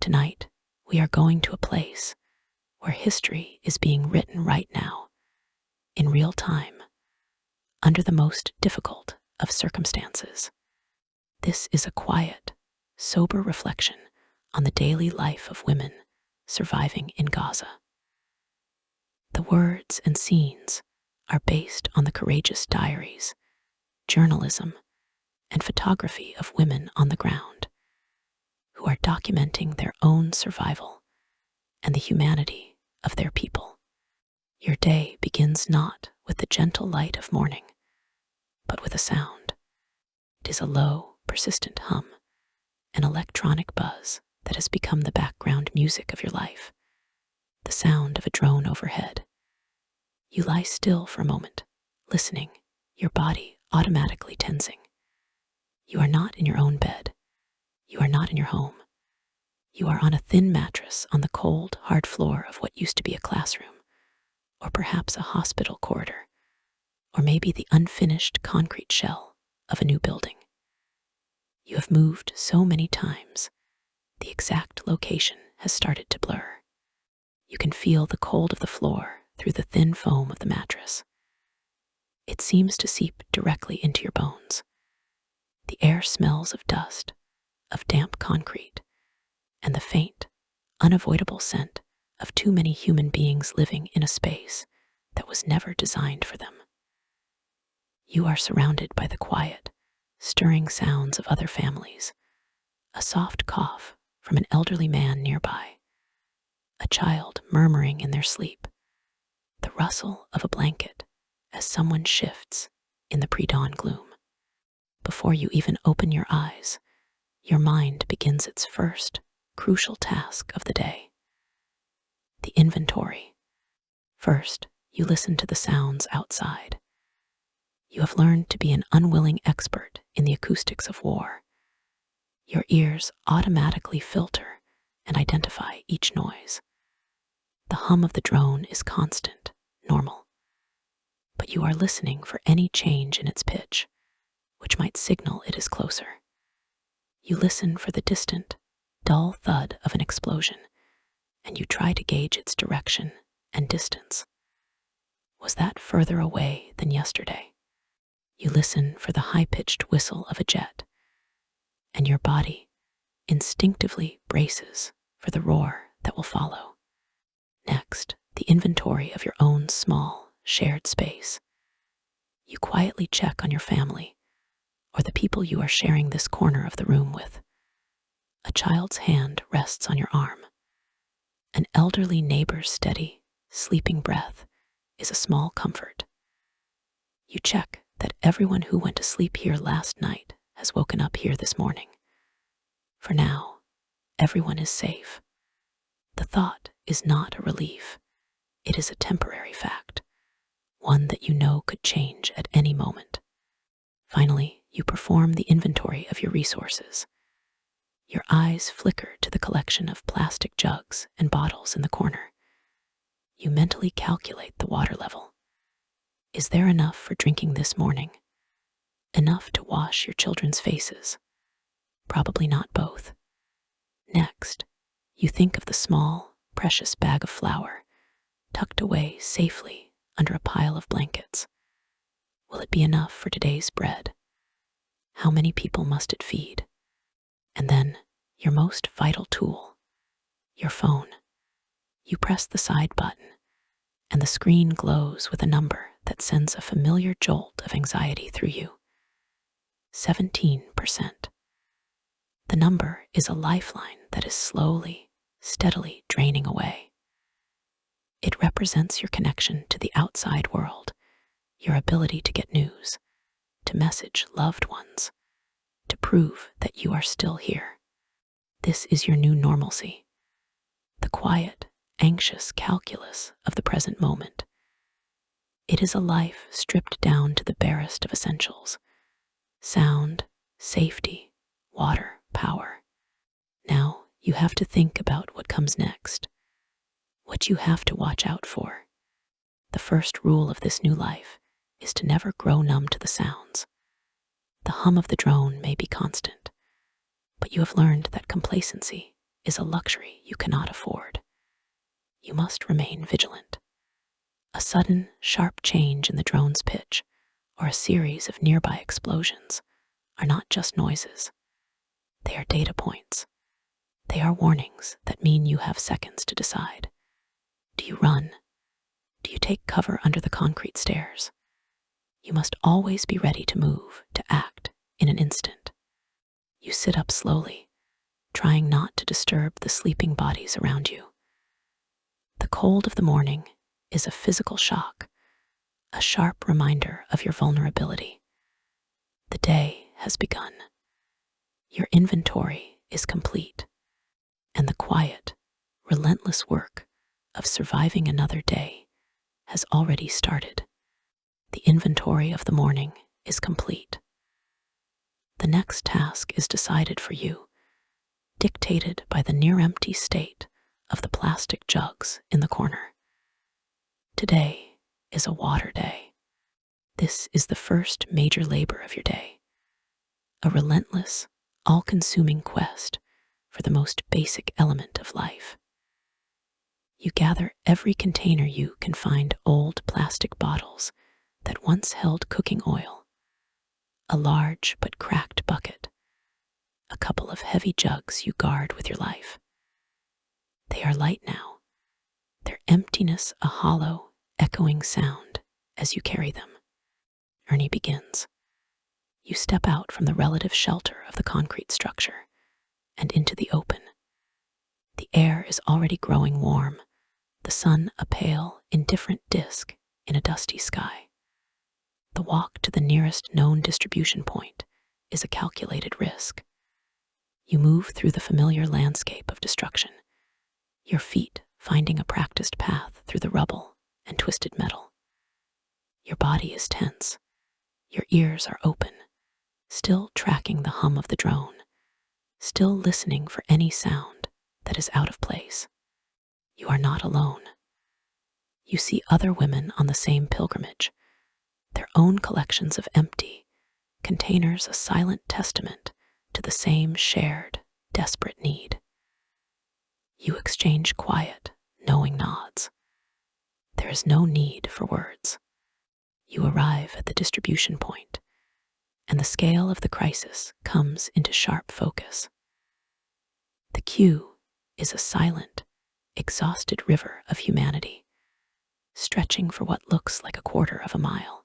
Tonight, we are going to a place where history is being written right now, in real time, under the most difficult of circumstances. This is a quiet, sober reflection on the daily life of women surviving in Gaza. The words and scenes are based on the courageous diaries, journalism, and photography of women on the ground who are documenting their own survival and the humanity of their people. Your day begins not with the gentle light of morning, but with a sound. It is a low, persistent hum, an electronic buzz that has become the background music of your life, the sound of a drone overhead. You lie still for a moment, listening, your body automatically tensing. You are not in your own bed. You are not in your home. You are on a thin mattress on the cold, hard floor of what used to be a classroom, or perhaps a hospital corridor, or maybe the unfinished concrete shell of a new building. You have moved so many times, the exact location has started to blur. You can feel the cold of the floor through the thin foam of the mattress. It seems to seep directly into your bones. The air smells of dust, of damp concrete, and the faint, unavoidable scent of too many human beings living in a space that was never designed for them. You are surrounded by the quiet, stirring sounds of other families, a soft cough from an elderly man nearby, a child murmuring in their sleep, the rustle of a blanket as someone shifts in the pre-dawn gloom. Before you even open your eyes, your mind begins its first, crucial task of the day. The inventory. First, you listen to the sounds outside. You have learned to be an unwilling expert in the acoustics of war. Your ears automatically filter and identify each noise. The hum of the drone is constant, normal. But you are listening for any change in its pitch, which might signal it is closer. You listen for the distant, dull thud of an explosion, and you try to gauge its direction and distance. Was that further away than yesterday? You listen for the high-pitched whistle of a jet, and your body instinctively braces for the roar that will follow. Next, the inventory of your own small, shared space. You quietly check on your family, or the people you are sharing this corner of the room with. A child's hand rests on your arm. An elderly neighbor's steady, sleeping breath is a small comfort. You check that everyone who went to sleep here last night has woken up here this morning. For now, everyone is safe. The thought is not a relief. It is a temporary fact, one that you know could change at any moment. Finally, you perform the inventory of your resources. Your eyes flicker to the collection of plastic jugs and bottles in the corner. You mentally calculate the water level. Is there enough for drinking this morning? Enough to wash your children's faces? Probably not both. Next, you think of the small, precious bag of flour tucked away safely under a pile of blankets. Will it be enough for today's bread? How many people must it feed? And then, your most vital tool, your phone. You press the side button, and the screen glows with a number that sends a familiar jolt of anxiety through you. 17%. The number is a lifeline that is slowly, steadily draining away. It represents your connection to the outside world, your ability to get news, to message loved ones, to prove that you are still here. This is your new normalcy, the quiet, anxious calculus of the present moment. It is a life stripped down to the barest of essentials: sound, safety, water, power. Now you have to think about what comes next, what you have to watch out for. The first rule of this new life is to never grow numb to the sounds. The hum of the drone may be constant, but you have learned that complacency is a luxury you cannot afford. You must remain vigilant. A sudden, sharp change in the drone's pitch or a series of nearby explosions are not just noises. They are data points. They are warnings that mean you have seconds to decide. Do you run? Do you take cover under the concrete stairs? You must always be ready to move, to act in an instant. You sit up slowly, trying not to disturb the sleeping bodies around you. The cold of the morning is a physical shock, a sharp reminder of your vulnerability. The day has begun. Your inventory is complete, and the quiet, relentless work of surviving another day has already started. The inventory of the morning is complete. The next task is decided for you, dictated by the near-empty state of the plastic jugs in the corner. Today is a water day. This is the first major labor of your day, a relentless, all-consuming quest for the most basic element of life. You gather every container you can find: old plastic bottles that once held cooking oil, a large but cracked bucket, a couple of heavy jugs you guard with your life. They are light now, their emptiness a hollow, echoing sound as you carry them. Journey begins. You step out from the relative shelter of the concrete structure and into the open. The air is already growing warm, the sun a pale, indifferent disk in a dusty sky. The walk to the nearest known distribution point is a calculated risk. You move through the familiar landscape of destruction, your feet finding a practiced path through the rubble and twisted metal. Your body is tense, your ears are open, still tracking the hum of the drone, still listening for any sound that is out of place. You are not alone. You see other women on the same pilgrimage, their own collections of empty containers a silent testament to the same shared, desperate need. You exchange quiet, knowing nods. There is no need for words. You arrive at the distribution point, and the scale of the crisis comes into sharp focus. The queue is a silent, exhausted river of humanity, stretching for what looks like a quarter of a mile.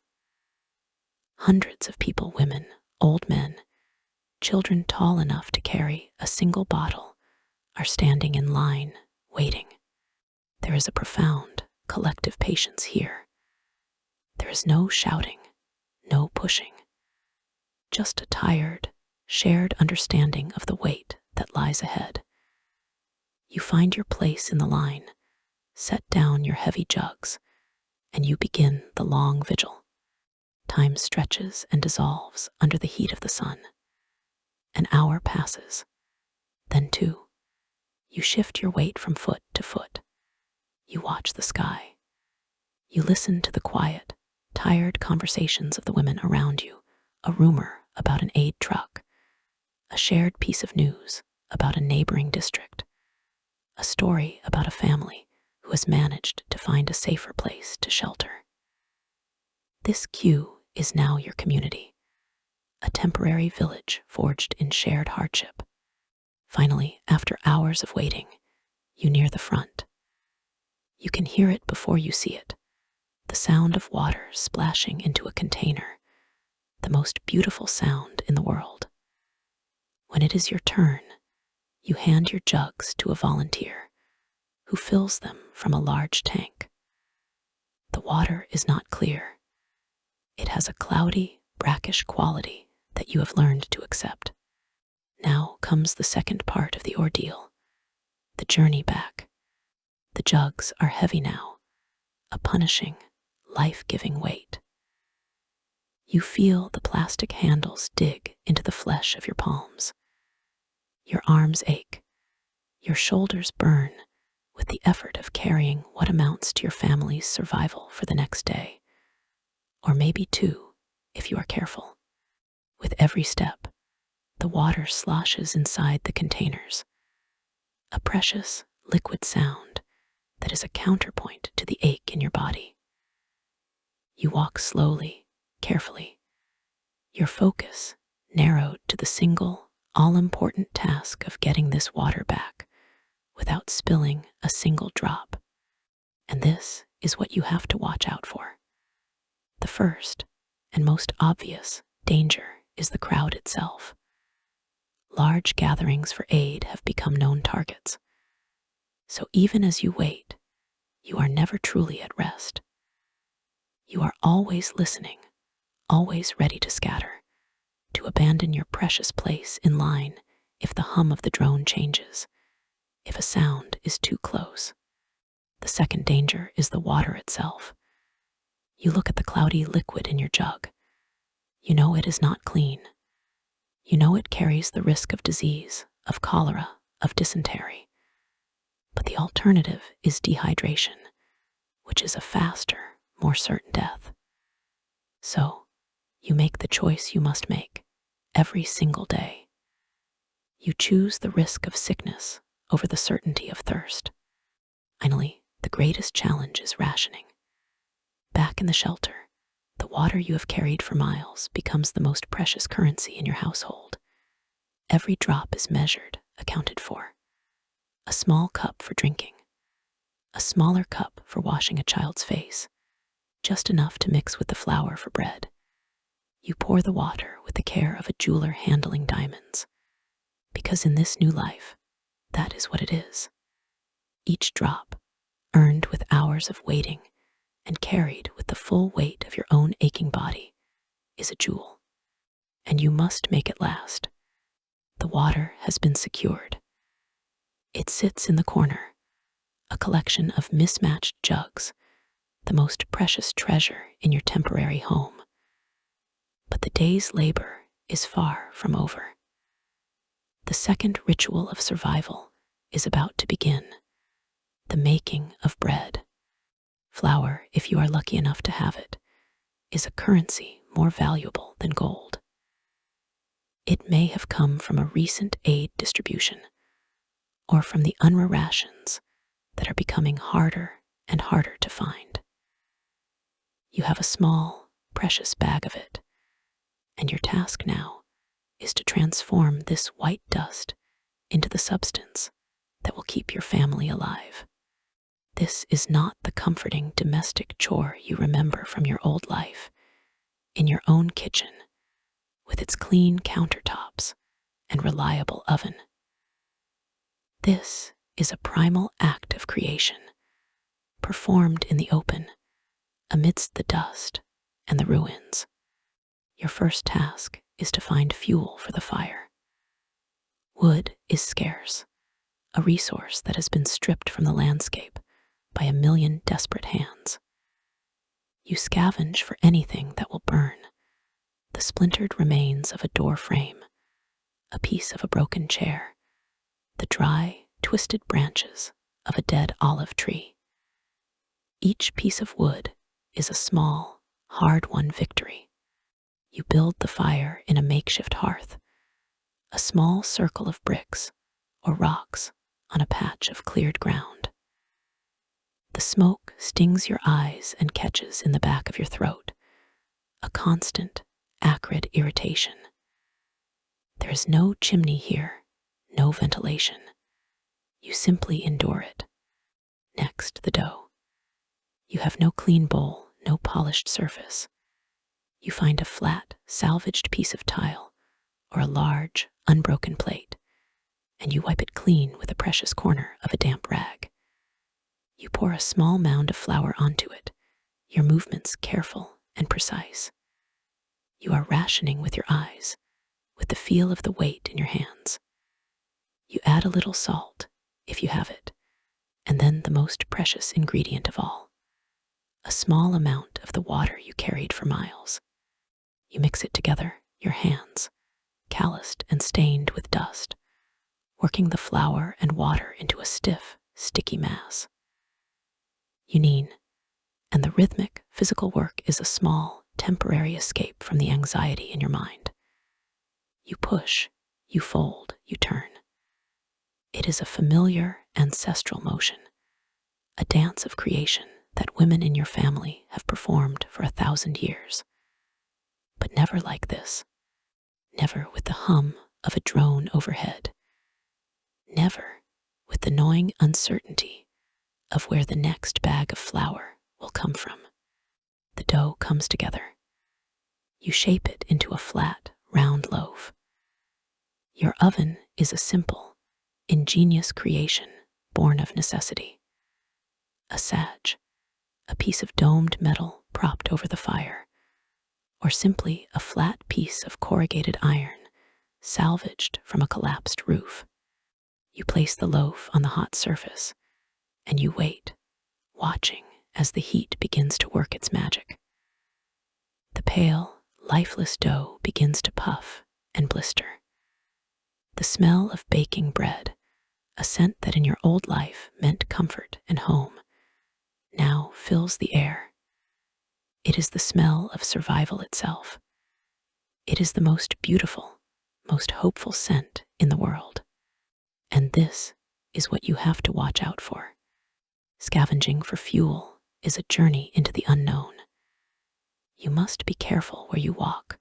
Hundreds of people, women, old men, children tall enough to carry a single bottle, are standing in line, waiting. There is a profound, collective patience here. There is no shouting, no pushing, just a tired, shared understanding of the weight that lies ahead. You find your place in the line, set down your heavy jugs, and you begin the long vigil. Time stretches and dissolves under the heat of the sun. An hour passes, then two. You shift your weight from foot to foot. You watch the sky. You listen to the quiet, tired conversations of the women around you, a rumor about an aid truck, a shared piece of news about a neighboring district, a story about a family who has managed to find a safer place to shelter. This queue is now your community, a temporary village forged in shared hardship. Finally, after hours of waiting, you near the front. You can hear it before you see it, the sound of water splashing into a container, the most beautiful sound in the world. When it is your turn, you hand your jugs to a volunteer who fills them from a large tank. The water is not clear. It has a cloudy, brackish quality that you have learned to accept. Now comes the second part of the ordeal, the journey back. The jugs are heavy now, a punishing, life-giving weight. You feel the plastic handles dig into the flesh of your palms. Your arms ache, your shoulders burn with the effort of carrying what amounts to your family's survival for the next day, or maybe two, if you are careful. With every step, the water sloshes inside the containers, a precious, liquid sound that is a counterpoint to the ache in your body. You walk slowly, carefully, your focus narrowed to the single, all-important task of getting this water back without spilling a single drop. And this is what you have to watch out for. The first and most obvious danger is the crowd itself. Large gatherings for aid have become known targets. So even as you wait, you are never truly at rest. You are always listening, always ready to scatter, to abandon your precious place in line if the hum of the drone changes, if a sound is too close. The second danger is the water itself. You look at the cloudy liquid in your jug. You know it is not clean. You know it carries the risk of disease, of cholera, of dysentery. But the alternative is dehydration, which is a faster, more certain death. So, you make the choice you must make every single day. You choose the risk of sickness over the certainty of thirst. Finally, the greatest challenge is rationing. Back in the shelter, the water you have carried for miles becomes the most precious currency in your household. Every drop is measured, accounted for. A small cup for drinking, a smaller cup for washing a child's face, just enough to mix with the flour for bread. You pour the water with the care of a jeweler handling diamonds, because in this new life, that is what it is. Each drop, earned with hours of waiting and carried with the full weight of your own aching body, is a jewel. And you must make it last. The water has been secured. It sits in the corner, a collection of mismatched jugs, the most precious treasure in your temporary home. But the day's labor is far from over. The second ritual of survival is about to begin, the making of bread. Flour, if you are lucky enough to have it, is a currency more valuable than gold. It may have come from a recent aid distribution, or from the UNRWA rations that are becoming harder and harder to find. You have a small, precious bag of it, and your task now is to transform this white dust into the substance that will keep your family alive. This is not the comforting domestic chore you remember from your old life, in your own kitchen, with its clean countertops and reliable oven. This is a primal act of creation, performed in the open, amidst the dust and the ruins. Your first task is to find fuel for the fire. Wood is scarce, a resource that has been stripped from the landscape by a million desperate hands. You scavenge for anything that will burn, the splintered remains of a door frame, a piece of a broken chair, the dry, twisted branches of a dead olive tree. Each piece of wood is a small, hard-won victory. You build the fire in a makeshift hearth, a small circle of bricks or rocks on a patch of cleared ground. The smoke stings your eyes and catches in the back of your throat, a constant, acrid irritation. There is no chimney here, no ventilation. You simply endure it. Next, the dough. You have no clean bowl, no polished surface. You find a flat, salvaged piece of tile or a large, unbroken plate, and you wipe it clean with a precious corner of a damp rag. You pour a small mound of flour onto it, your movements careful and precise. You are rationing with your eyes, with the feel of the weight in your hands. You add a little salt, if you have it, and then the most precious ingredient of all, a small amount of the water you carried for miles. You mix it together, your hands, calloused and stained with dust, working the flour and water into a stiff, sticky mass. You knead, and the rhythmic, physical work is a small, temporary escape from the anxiety in your mind. You push, you fold, you turn. It is a familiar ancestral motion, a dance of creation that women in your family have performed for 1,000 years. But never like this. Never with the hum of a drone overhead. Never with the gnawing uncertainty of where the next bag of flour will come from. The dough comes together. You shape it into a flat, round loaf. Your oven is a simple, ingenious creation born of necessity. A sage, a piece of domed metal propped over the fire, or simply a flat piece of corrugated iron salvaged from a collapsed roof. You place the loaf on the hot surface, and you wait, watching as the heat begins to work its magic. The pale, lifeless dough begins to puff and blister. The smell of baking bread, a scent that in your old life meant comfort and home, now fills the air. It is the smell of survival itself. It is the most beautiful, most hopeful scent in the world. And this is what you have to watch out for. Scavenging for fuel is a journey into the unknown. You must be careful where you walk,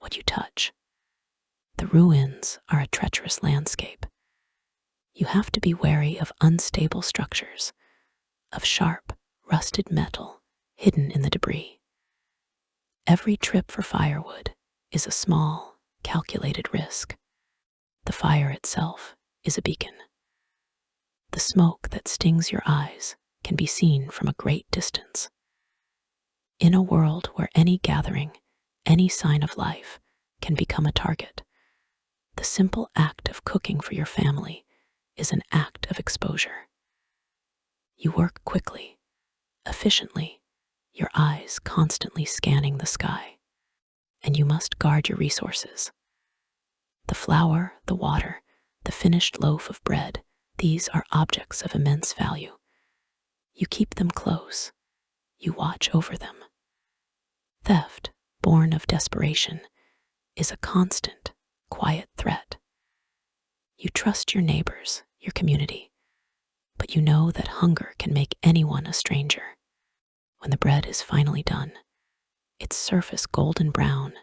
what you touch. The ruins are a treacherous landscape. You have to be wary of unstable structures, of sharp, rusted metal hidden in the debris. Every trip for firewood is a small, calculated risk. The fire itself is a beacon. The smoke that stings your eyes can be seen from a great distance. In a world where any gathering, any sign of life can become a target, the simple act of cooking for your family is an act of exposure. You work quickly, efficiently, your eyes constantly scanning the sky, and you must guard your resources. The flour, the water, the finished loaf of bread, these are objects of immense value. You keep them close. You watch over them. Theft, born of desperation, is a constant, quiet threat. You trust your neighbors, your community, but you know that hunger can make anyone a stranger. When the bread is finally done, its surface golden brown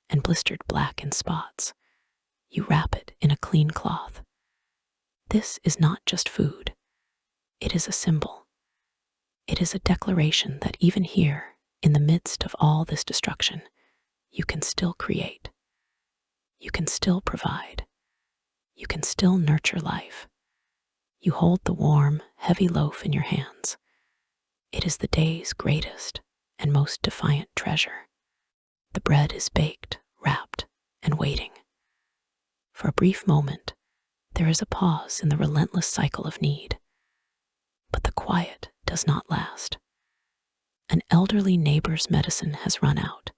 and blistered black in spots, you wrap it in a clean cloth. This is not just food. It is a symbol. It is a declaration that even here, in the midst of all this destruction, you can still create. You can still provide. You can still nurture life. You hold the warm, heavy loaf in your hands. It is the day's greatest and most defiant treasure. The bread is baked, wrapped, and waiting. For a brief moment, there is a pause in the relentless cycle of need. But the quiet does not last. An elderly neighbor's medicine has run out,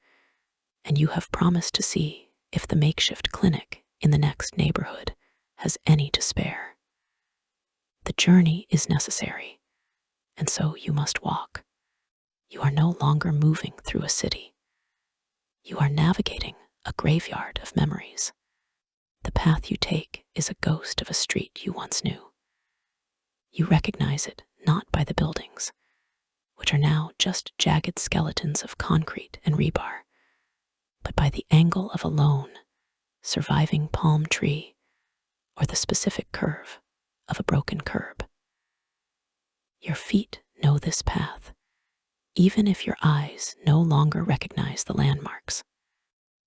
and you have promised to see if the makeshift clinic in the next neighborhood has any to spare. The journey is necessary, and so you must walk. You are no longer moving through a city. You are navigating a graveyard of memories. The path you take is a ghost of a street you once knew. You recognize it not by the buildings, which are now just jagged skeletons of concrete and rebar, but by the angle of a lone, surviving palm tree or the specific curve of a broken curb. Your feet know this path, even if your eyes no longer recognize the landmarks.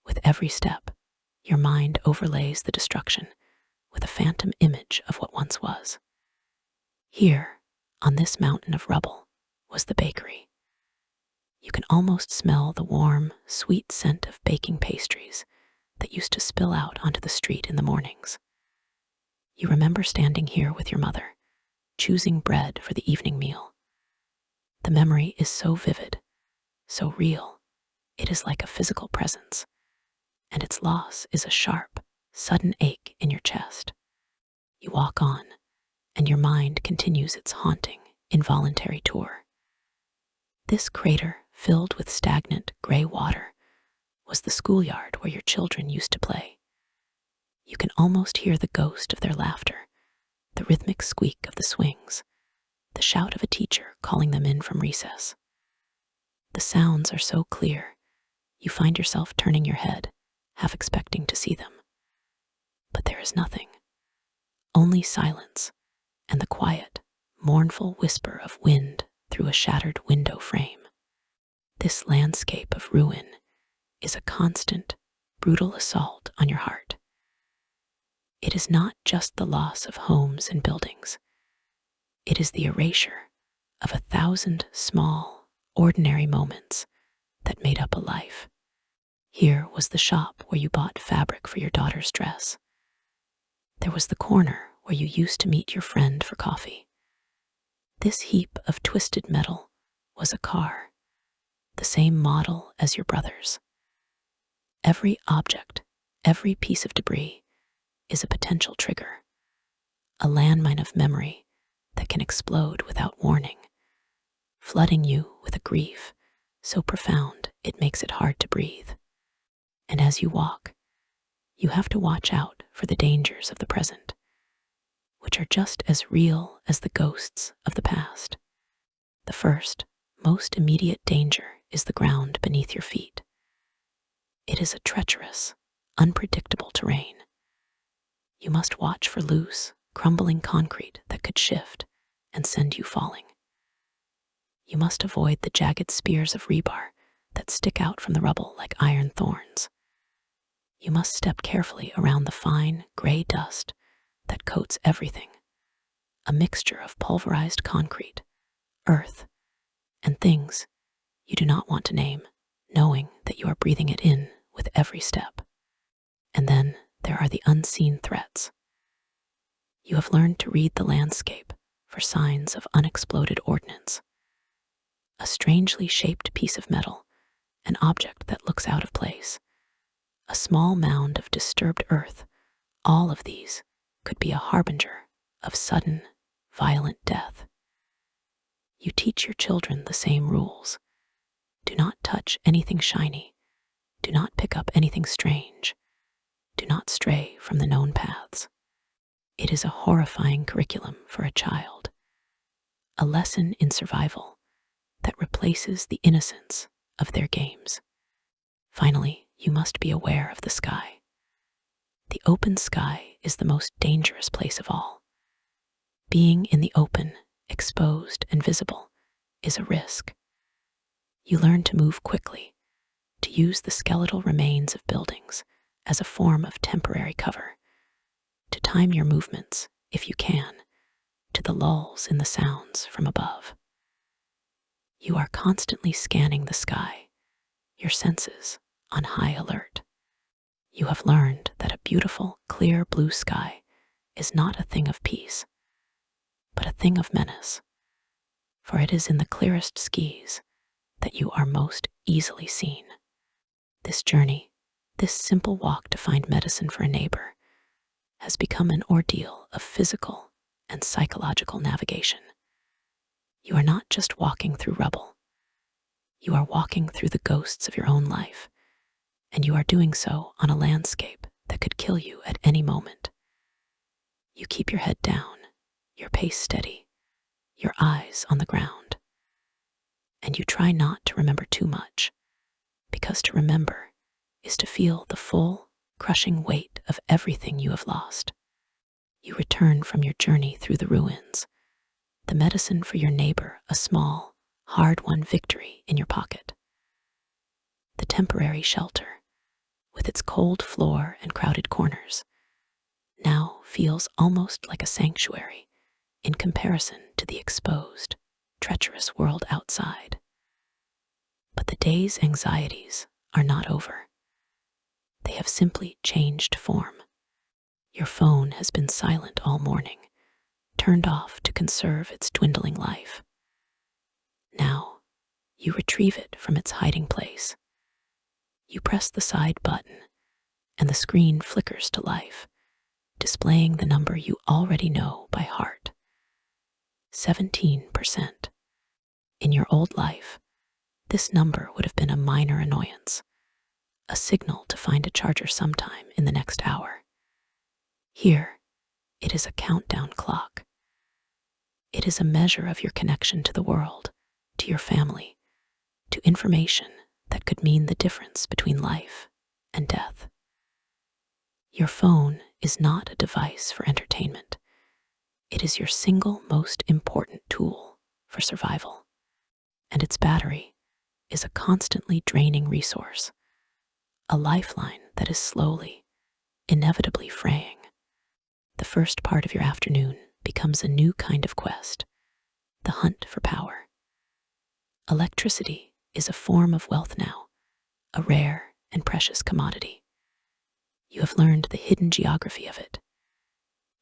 With every step, your mind overlays the destruction with a phantom image of what once was. Here, on this mountain of rubble, was the bakery. You can almost smell the warm, sweet scent of baking pastries that used to spill out onto the street in the mornings. You remember standing here with your mother, choosing bread for the evening meal. The memory is so vivid, so real, it is like a physical presence, and its loss is a sharp, sudden ache in your chest. You walk on, and your mind continues its haunting, involuntary tour. This crater, filled with stagnant, gray water, was the schoolyard where your children used to play. You can almost hear the ghost of their laughter, the rhythmic squeak of the swings, the shout of a teacher calling them in from recess. The sounds are so clear, you find yourself turning your head, half expecting to see them. But there is nothing, only silence and the quiet, mournful whisper of wind through a shattered window frame. This landscape of ruin is a constant, brutal assault on your heart. It is not just the loss of homes and buildings. It is the erasure of 1,000 small, ordinary moments that made up a life. Here was the shop where you bought fabric for your daughter's dress. There was the corner where you used to meet your friend for coffee. This heap of twisted metal was a car, the same model as your brother's. Every object, every piece of debris is a potential trigger, a landmine of memory that can explode without warning, flooding you with a grief so profound it makes it hard to breathe. And as you walk, you have to watch out for the dangers of the present, which are just as real as the ghosts of the past. The first, most immediate danger is the ground beneath your feet. It is a treacherous, unpredictable terrain. You must watch for loose, crumbling concrete that could shift and send you falling. You must avoid the jagged spears of rebar that stick out from the rubble like iron thorns. You must step carefully around the fine, gray dust that coats everything, a mixture of pulverized concrete, earth, and things you do not want to name, knowing that you are breathing it in with every step. And then there are the unseen threats. You have learned to read the landscape for signs of unexploded ordnance. A strangely shaped piece of metal, an object that looks out of place, a small mound of disturbed earth, all of these could be a harbinger of sudden, violent death. You teach your children the same rules. Do not touch anything shiny. Do not pick up anything strange. Do not stray from the known paths. It is a horrifying curriculum for a child, a lesson in survival that replaces the innocence of their games. Finally, you must be aware of the sky. The open sky is the most dangerous place of all. Being in the open, exposed, and visible is a risk. You learn to move quickly, to use the skeletal remains of buildings as a form of temporary cover, to time your movements, if you can, to the lulls in the sounds from above. You are constantly scanning the sky, your senses on high alert. You have learned that a beautiful, clear blue sky is not a thing of peace, but a thing of menace, for it is in the clearest skies that you are most easily seen. This journey, this simple walk to find medicine for a neighbor, has become an ordeal of physical and psychological navigation. You are not just walking through rubble. You are walking through the ghosts of your own life, and you are doing so on a landscape that could kill you at any moment. You keep your head down, your pace steady, your eyes on the ground, and you try not to remember too much, because to remember is to feel the full, crushing weight of everything you have lost. You return from your journey through the ruins, the medicine for your neighbor a small, hard-won victory in your pocket. The temporary shelter, with its cold floor and crowded corners, now feels almost like a sanctuary in comparison to the exposed, treacherous world outside. But the day's anxieties are not over. They have simply changed form. Your phone has been silent all morning, turned off to conserve its dwindling life. Now, you retrieve it from its hiding place. You press the side button, and the screen flickers to life, displaying the number you already know by heart. 17%. In your old life, this number would have been a minor annoyance, a signal to find a charger sometime in the next hour. Here, It is a countdown clock. It is a measure of your connection to the world, to your family, to information that could mean the difference between life and death. Your phone is not a device for entertainment. It is your single most important tool for survival. And its battery is a constantly draining resource, a lifeline that is slowly, inevitably fraying. The first part of your afternoon becomes a new kind of quest, the hunt for power. Electricity is a form of wealth now, a rare and precious commodity. You have learned the hidden geography of it.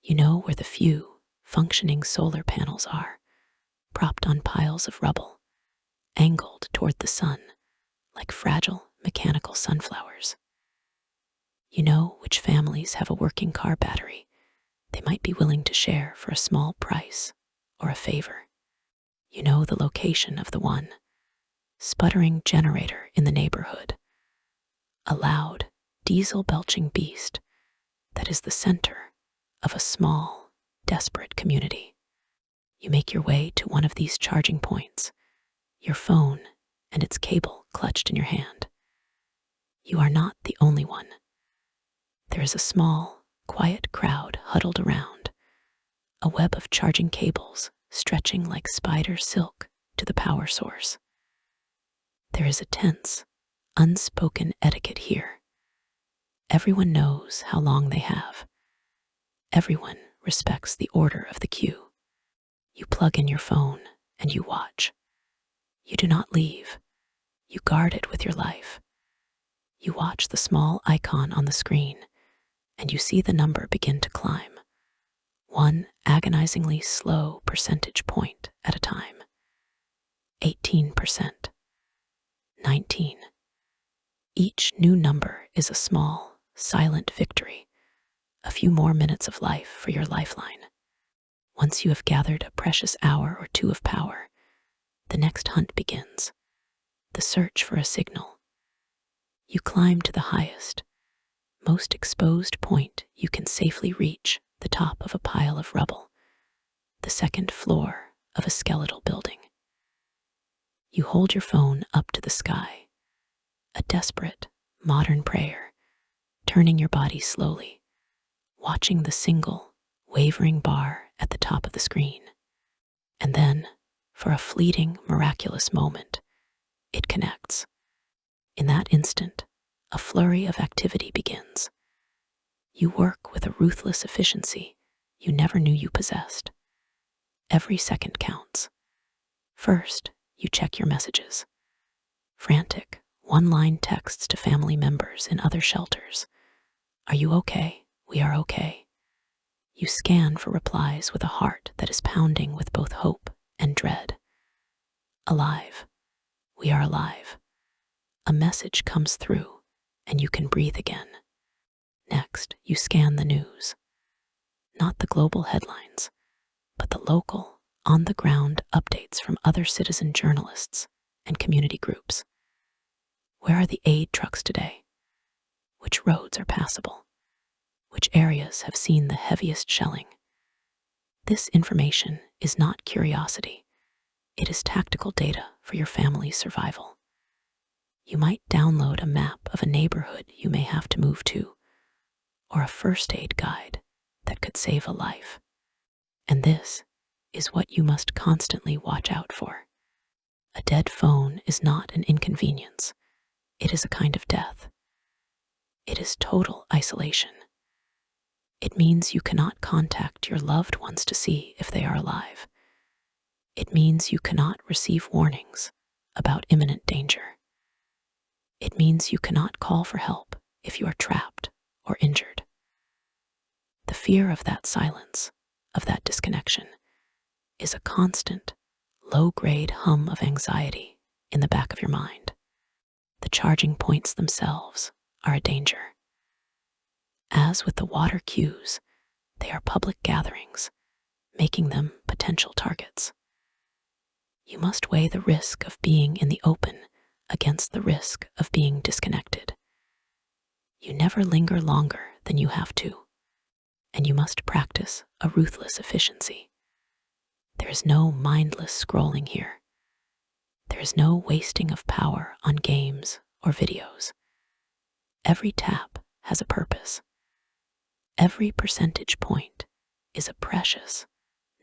You know where the few functioning solar panels are, propped on piles of rubble, angled toward the sun like fragile mechanical sunflowers. You know which families have a working car battery they might be willing to share for a small price or a favor. You know the location of the one sputtering generator in the neighborhood, a loud, diesel-belching beast that is the center of a small, desperate community. You make your way to one of these charging points, your phone and its cable clutched in your hand. You are not the only one. There is a small, quiet crowd huddled around, a web of charging cables stretching like spider silk to the power source. There is a tense, unspoken etiquette here. Everyone knows how long they have. Everyone respects the order of the queue. You plug in your phone and you watch. You do not leave. You guard it with your life. You watch the small icon on the screen, and you see the number begin to climb, one agonizingly slow percentage point at a time. 18%. 19. Each new number is a small, silent victory, a few more minutes of life for your lifeline. Once you have gathered a precious hour or two of power, the next hunt begins, the search for a signal. You climb to the highest, most exposed point you can safely reach, the top of a pile of rubble, the second floor of a skeletal building. You hold your phone up to the sky, a desperate, modern prayer, turning your body slowly, watching the single, wavering bar at the top of the screen. And then, for a fleeting, miraculous moment, it connects. In that instant, a flurry of activity begins. You work with a ruthless efficiency you never knew you possessed. Every second counts. First, you check your messages. Frantic, one-line texts to family members in other shelters. Are you okay? We are okay. You scan for replies with a heart that is pounding with both hope and dread. Alive. We are alive. A message comes through, and you can breathe again. Next, you scan the news. Not the global headlines, but the local, on-the-ground updates from other citizen journalists and community groups. Where are the aid trucks today? Which roads are passable? Which areas have seen the heaviest shelling? This information is not curiosity. It is tactical data for your family's survival. You might download a map of a neighborhood you may have to move to, or a first aid guide that could save a life. And this is what you must constantly watch out for. A dead phone is not an inconvenience. It is a kind of death. It is total isolation. It means you cannot contact your loved ones to see if they are alive. It means you cannot receive warnings about imminent danger. It means you cannot call for help if you are trapped or injured. The fear of that silence, of that disconnection, is a constant, low-grade hum of anxiety in the back of your mind. The charging points themselves are a danger. As with the water queues, they are public gatherings, making them potential targets. You must weigh the risk of being in the open against the risk of being disconnected. You never linger longer than you have to. and you must practice a ruthless efficiency. There is no mindless scrolling here. There is no wasting of power on games or videos. Every tap has a purpose. Every percentage point is a precious,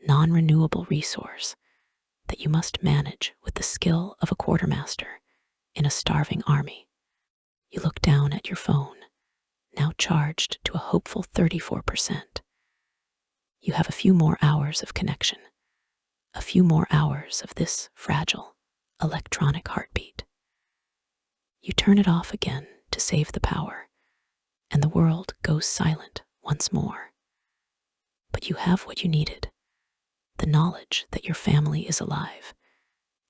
non-renewable resource that you must manage with the skill of a quartermaster in a starving army. You look down at your phone, now charged to a hopeful 34%. You have a few more hours of connection, a few more hours of this fragile, electronic heartbeat. You turn it off again to save the power, and the world goes silent once more. But you have what you needed, the knowledge that your family is alive,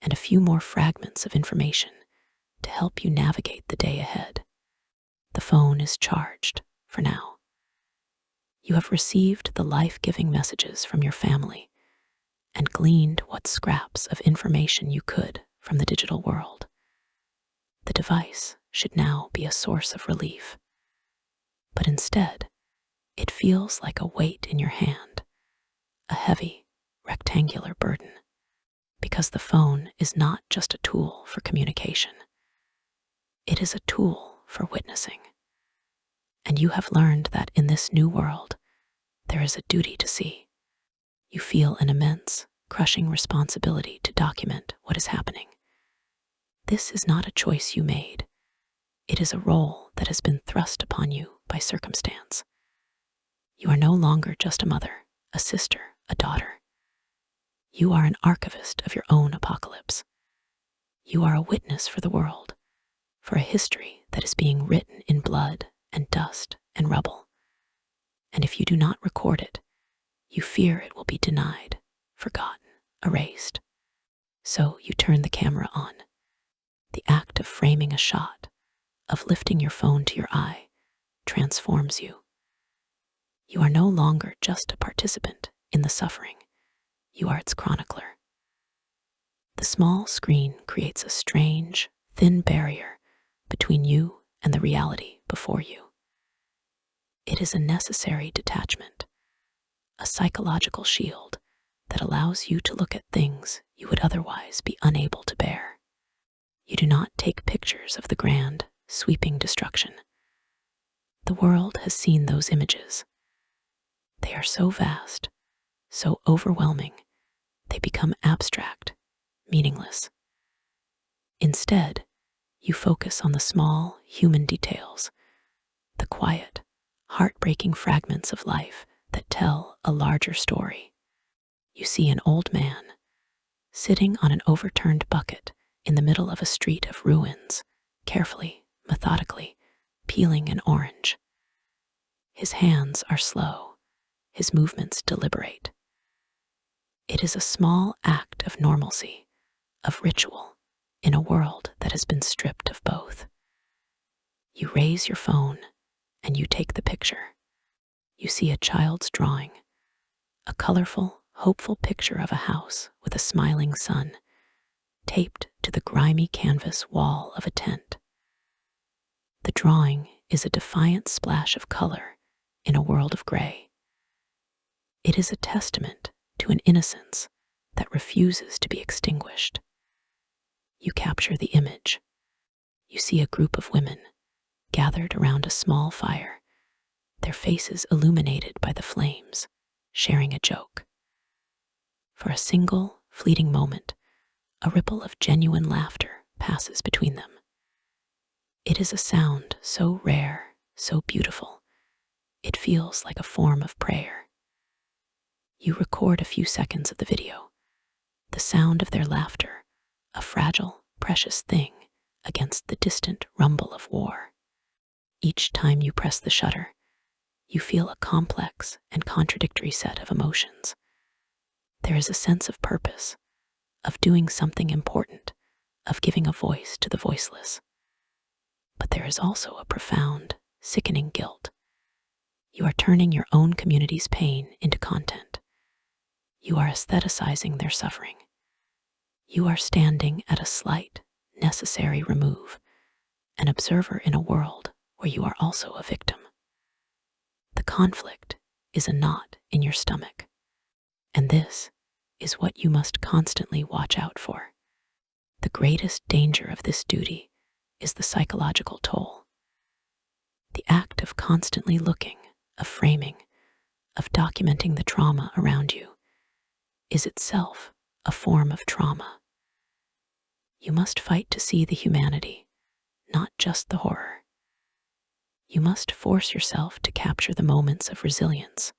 and a few more fragments of information to help you navigate the day ahead. The phone is charged for now. You have received the life-giving messages from your family and gleaned what scraps of information you could from the digital world. The device should now be a source of relief, but instead, it feels like a weight in your hand, a heavy, rectangular burden, because the phone is not just a tool for communication. It is a tool for witnessing. And you have learned that in this new world, there is a duty to see. You feel an immense, crushing responsibility to document what is happening. This is not a choice you made. It is a role that has been thrust upon you by circumstance. You are no longer just a mother, a sister, a daughter. You are an archivist of your own apocalypse. You are a witness for the world, for a history that is being written in blood and dust and rubble. And if you do not record it, you fear it will be denied, forgotten, erased. So you turn the camera on. The act of framing a shot, of lifting your phone to your eye, transforms you. You are no longer just a participant in the suffering. You are its chronicler. The small screen creates a strange, thin barrier between you and the reality before you. It is a necessary detachment, a psychological shield that allows you to look at things you would otherwise be unable to bear. You do not take pictures of the grand, sweeping destruction. The world has seen those images. They are so vast, so overwhelming, they become abstract, meaningless. Instead, you focus on the small human details, the quiet, heartbreaking fragments of life that tell a larger story. You see an old man sitting on an overturned bucket in the middle of a street of ruins, carefully, methodically, peeling an orange. His hands are slow, his movements deliberate. It is a small act of normalcy, of ritual, in a world that has been stripped of both. You raise your phone and you take the picture. You see a child's drawing, a colorful, hopeful picture of a house with a smiling sun, taped to the grimy canvas wall of a tent. The drawing is a defiant splash of color in a world of gray. It is a testament to an innocence that refuses to be extinguished. You capture the image. You see a group of women gathered around a small fire, their faces illuminated by the flames, sharing a joke. For a single, fleeting moment, a ripple of genuine laughter passes between them. It is a sound so rare, so beautiful, it feels like a form of prayer. You record a few seconds of the video, the sound of their laughter, a fragile, precious thing against the distant rumble of war. Each time you press the shutter, you feel a complex and contradictory set of emotions. There is a sense of purpose, of doing something important, of giving a voice to the voiceless. But there is also a profound, sickening guilt. You are turning your own community's pain into content. You are aestheticizing their suffering. You are standing at a slight, necessary remove, an observer in a world where you are also a victim. The conflict is a knot in your stomach. And this is what you must constantly watch out for. The greatest danger of this duty is the psychological toll. The act of constantly looking, of framing, of documenting the trauma around you is itself a form of trauma. You must fight to see the humanity, not just the horror. You must force yourself to capture the moments of resilience,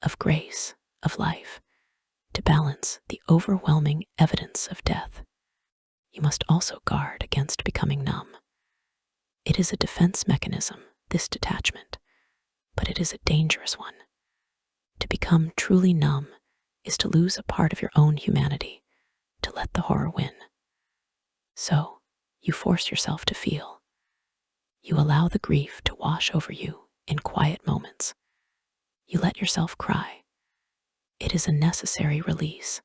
of grace, of life, to balance the overwhelming evidence of death. You must also guard against becoming numb. It is a defense mechanism, this detachment, but it is a dangerous one. To become truly numb is to lose a part of your own humanity, to let the horror win. So, you force yourself to feel. You allow the grief to wash over you in quiet moments. You let yourself cry. It is a necessary release,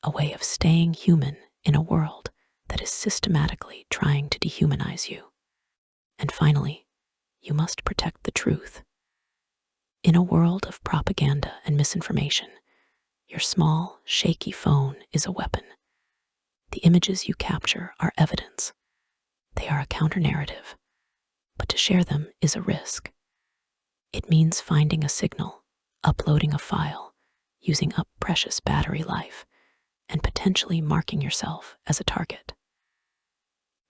a way of staying human in a world that is systematically trying to dehumanize you. And finally, you must protect the truth. In a world of propaganda and misinformation, your small, shaky phone is a weapon. The images you capture are evidence. They are a counter-narrative, but to share them is a risk. It means finding a signal, uploading a file, using up precious battery life, and potentially marking yourself as a target.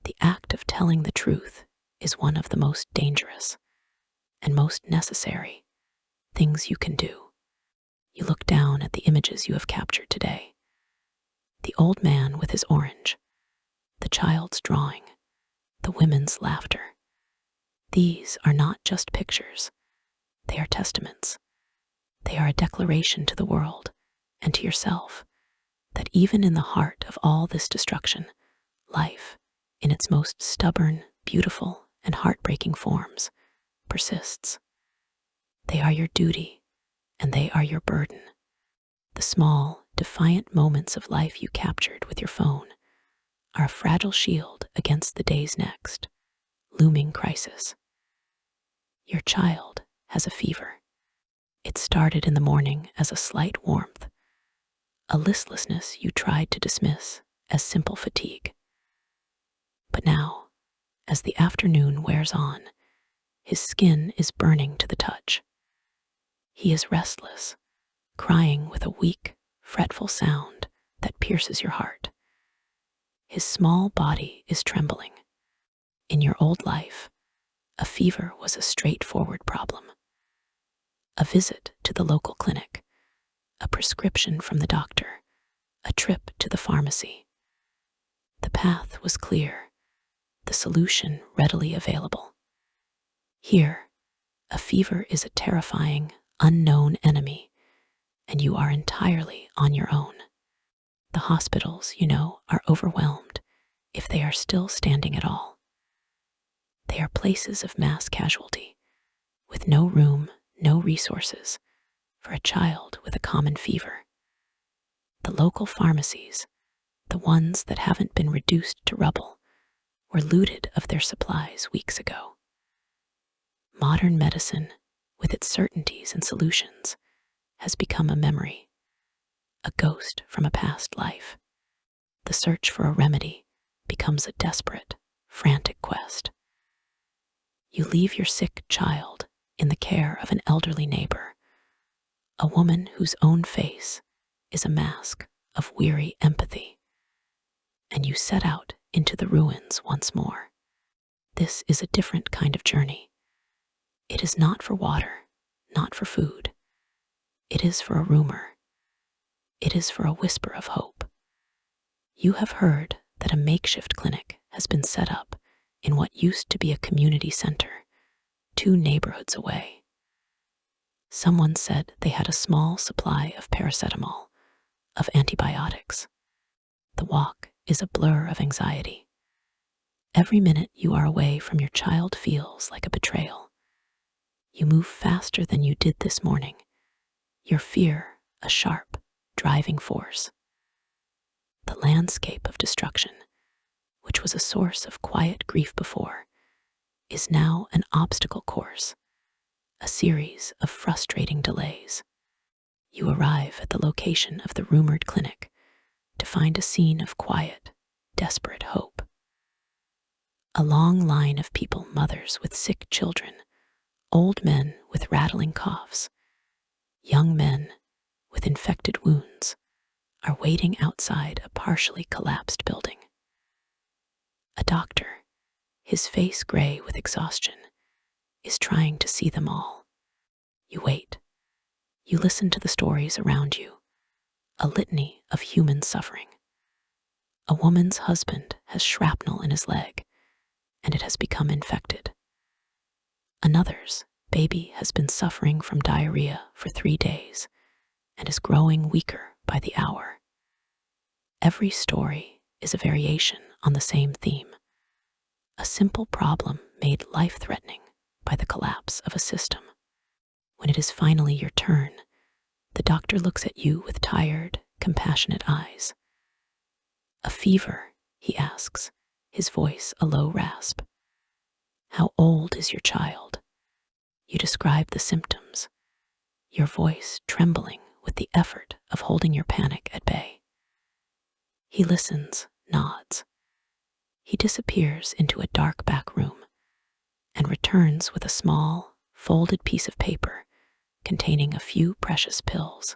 The act of telling the truth is one of the most dangerous and most necessary things you can do. You look down at the images you have captured today. The old man with his orange, the child's drawing, the women's laughter. These are not just pictures. They are testaments. They are a declaration to the world and to yourself that even in the heart of all this destruction, life, in its most stubborn, beautiful, and heartbreaking forms, persists. They are your duty, and they are your burden. The small, defiant moments of life you captured with your phone are a fragile shield against the day's next, looming crisis. Your child has a fever. It started in the morning as a slight warmth, a listlessness you tried to dismiss as simple fatigue. But now, as the afternoon wears on, his skin is burning to the touch. He is restless, crying with a weak, fretful sound that pierces your heart. His small body is trembling. In your old life, a fever was a straightforward problem. A visit to the local clinic, a prescription from the doctor, a trip to the pharmacy. The path was clear, the solution readily available. Here, a fever is a terrifying, unknown enemy, and you are entirely on your own. The hospitals, are overwhelmed, if they are still standing at all. They are places of mass casualty, with no room, no resources, for a child with a common fever. The local pharmacies, the ones that haven't been reduced to rubble, were looted of their supplies weeks ago. Modern medicine, with its certainties and solutions, has become a memory, a ghost from a past life. The search for a remedy becomes a desperate, frantic quest. You leave your sick child in the care of an elderly neighbor, a woman whose own face is a mask of weary empathy, and you set out into the ruins once more. This is a different kind of journey. It is not for water, not for food. It is for a rumor. It is for a whisper of hope. You have heard that a makeshift clinic has been set up in what used to be a community center, 2 neighborhoods away. Someone said they had a small supply of paracetamol, of antibiotics. The walk is a blur of anxiety. Every minute you are away from your child feels like a betrayal. You move faster than you did this morning, your fear a sharp, driving force. The landscape of destruction, which was a source of quiet grief before, is now an obstacle course, a series of frustrating delays. You arrive at the location of the rumored clinic to find a scene of quiet, desperate hope. A long line of people, mothers with sick children, old men with rattling coughs, young men with infected wounds, are waiting outside a partially collapsed building. A doctor, his face gray with exhaustion, is trying to see them all. You wait. You listen to the stories around you, a litany of human suffering. A woman's husband has shrapnel in his leg, and it has become infected. Another's baby has been suffering from diarrhea for 3 days and is growing weaker by the hour. Every story is a variation on the same theme, a simple problem made life-threatening by the collapse of a system. When it is finally your turn, the doctor looks at you with tired, compassionate eyes. A fever, he asks, his voice a low rasp. How old is your child? You describe the symptoms, your voice trembling with the effort of holding your panic at bay. He listens, nods. He disappears into a dark back room and returns with a small, folded piece of paper containing a few precious pills.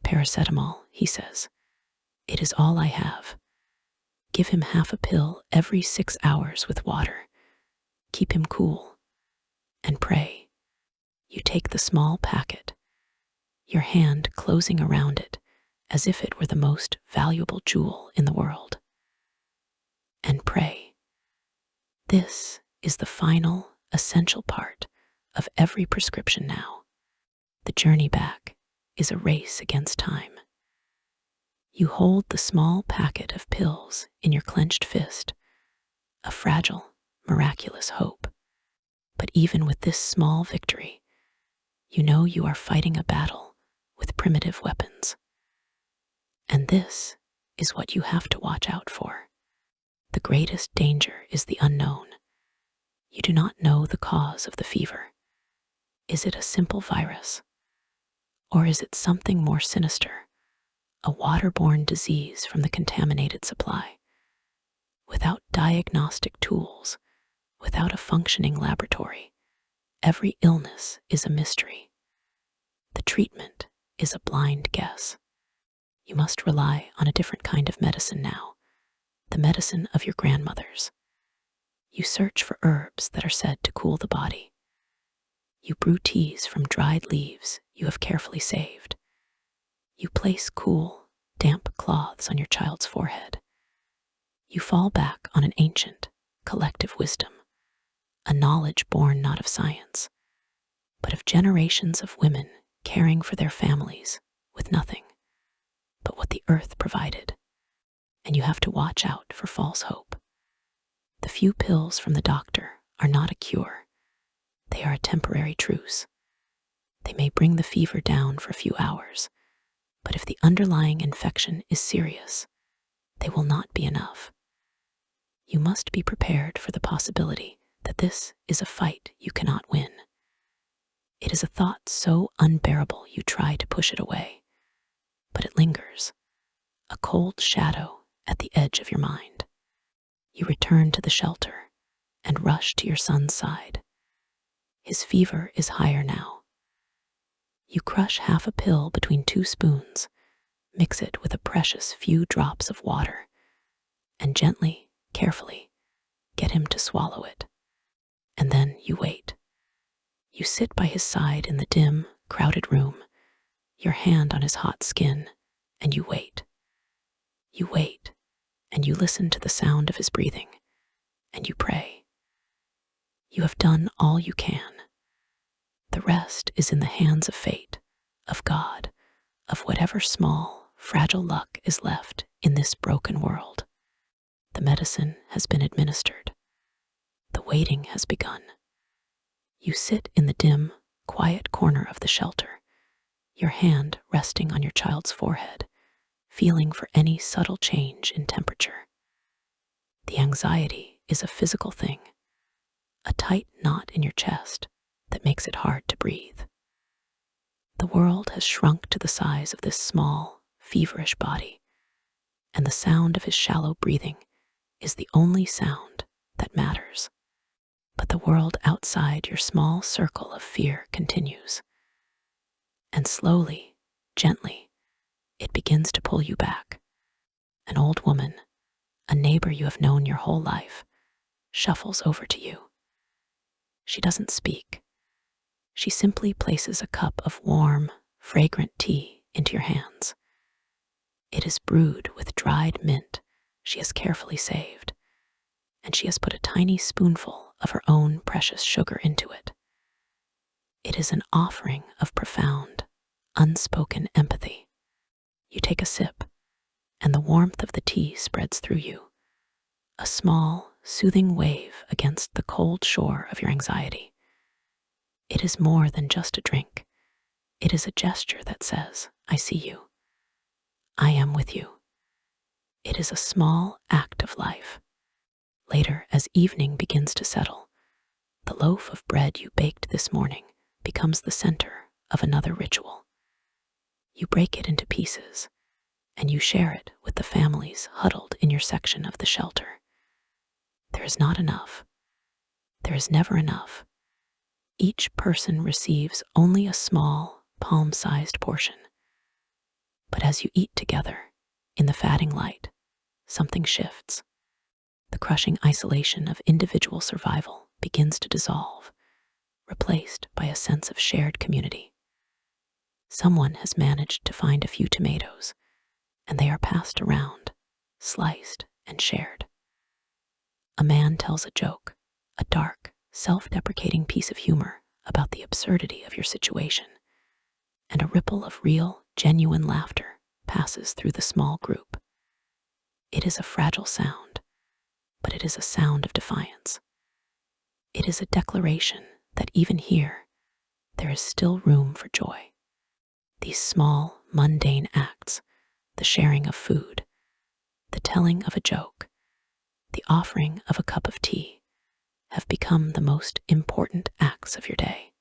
Paracetamol, he says. It is all I have. Give him half a pill every 6 hours with water. Keep him cool. And pray. You take the small packet, your hand closing around it as if it were the most valuable jewel in the world. And pray. This is the final, essential part of every prescription now. The journey back is a race against time. You hold the small packet of pills in your clenched fist, a fragile, miraculous hope. But even with this small victory, you know you are fighting a battle with primitive weapons. And this is what you have to watch out for. The greatest danger is the unknown. You do not know the cause of the fever. Is it a simple virus? Or is it something more sinister, a waterborne disease from the contaminated supply? Without diagnostic tools, without a functioning laboratory, every illness is a mystery. The treatment is a blind guess. You must rely on a different kind of medicine now, the medicine of your grandmothers. You search for herbs that are said to cool the body. You brew teas from dried leaves you have carefully saved. You place cool, damp cloths on your child's forehead. You fall back on an ancient, collective wisdom, a knowledge born not of science, but of generations of women caring for their families with nothing but what the earth provided. And you have to watch out for false hope. The few pills from the doctor are not a cure. They are a temporary truce. They may bring the fever down for a few hours, but if the underlying infection is serious, they will not be enough. You must be prepared for the possibility that this is a fight you cannot win. It is a thought so unbearable you try to push it away, but it lingers, a cold shadow at the edge of your mind. You return to the shelter and rush to your son's side. His fever is higher now. You crush half a pill between 2 spoons, mix it with a precious few drops of water, and gently, carefully, get him to swallow it. And then you wait. You sit by his side in the dim, crowded room, your hand on his hot skin, and you wait. You wait, and you listen to the sound of his breathing, and you pray. You have done all you can. The rest is in the hands of fate, of God, of whatever small, fragile luck is left in this broken world. The medicine has been administered. The waiting has begun. You sit in the dim, quiet corner of the shelter, your hand resting on your child's forehead, feeling for any subtle change in temperature. The anxiety is a physical thing, a tight knot in your chest, that makes it hard to breathe. The world has shrunk to the size of this small, feverish body, and the sound of his shallow breathing is the only sound that matters. But the world outside your small circle of fear continues, and slowly, gently, it begins to pull you back. An old woman, a neighbor you have known your whole life, shuffles over to you. She doesn't speak. She simply places a cup of warm, fragrant tea into your hands. It is brewed with dried mint she has carefully saved, and she has put a tiny spoonful of her own precious sugar into it. It is an offering of profound, unspoken empathy. You take a sip, and the warmth of the tea spreads through you, a small, soothing wave against the cold shore of your anxiety. It is more than just a drink. It is a gesture that says, I see you. I am with you. It is a small act of life. Later, as evening begins to settle, the loaf of bread you baked this morning becomes the center of another ritual. You break it into pieces, and you share it with the families huddled in your section of the shelter. There is not enough. There is never enough. Each person receives only a small, palm-sized portion. But as you eat together, in the fading light, something shifts. The crushing isolation of individual survival begins to dissolve, replaced by a sense of shared community. Someone has managed to find a few tomatoes, and they are passed around, sliced and shared. A man tells a joke, a dark, self-deprecating piece of humor about the absurdity of your situation, and a ripple of real, genuine laughter passes through the small group. It is a fragile sound, but it is a sound of defiance. It is a declaration that even here, there is still room for joy. These small, mundane acts, the sharing of food, the telling of a joke, the offering of a cup of tea, have become the most important acts of your day.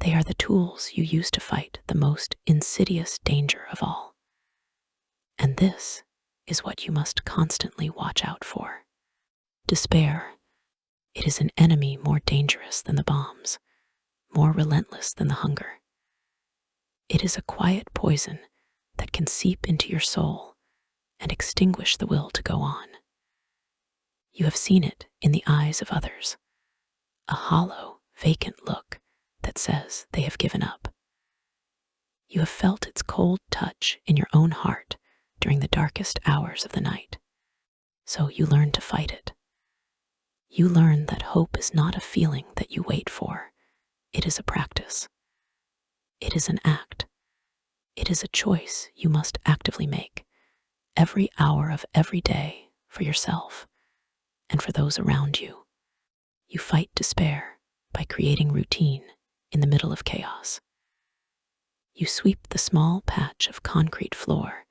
They are the tools you use to fight the most insidious danger of all. And this is what you must constantly watch out for. Despair. It is an enemy more dangerous than the bombs, more relentless than the hunger. It is a quiet poison that can seep into your soul and extinguish the will to go on. You have seen it in the eyes of others, a hollow, vacant look that says they have given up. You have felt its cold touch in your own heart during the darkest hours of the night. So you learn to fight it. You learn that hope is not a feeling that you wait for. It is a practice. It is an act. It is a choice you must actively make every hour of every day for yourself and for those around you. You fight despair by creating routine in the middle of chaos. You sweep the small patch of concrete floor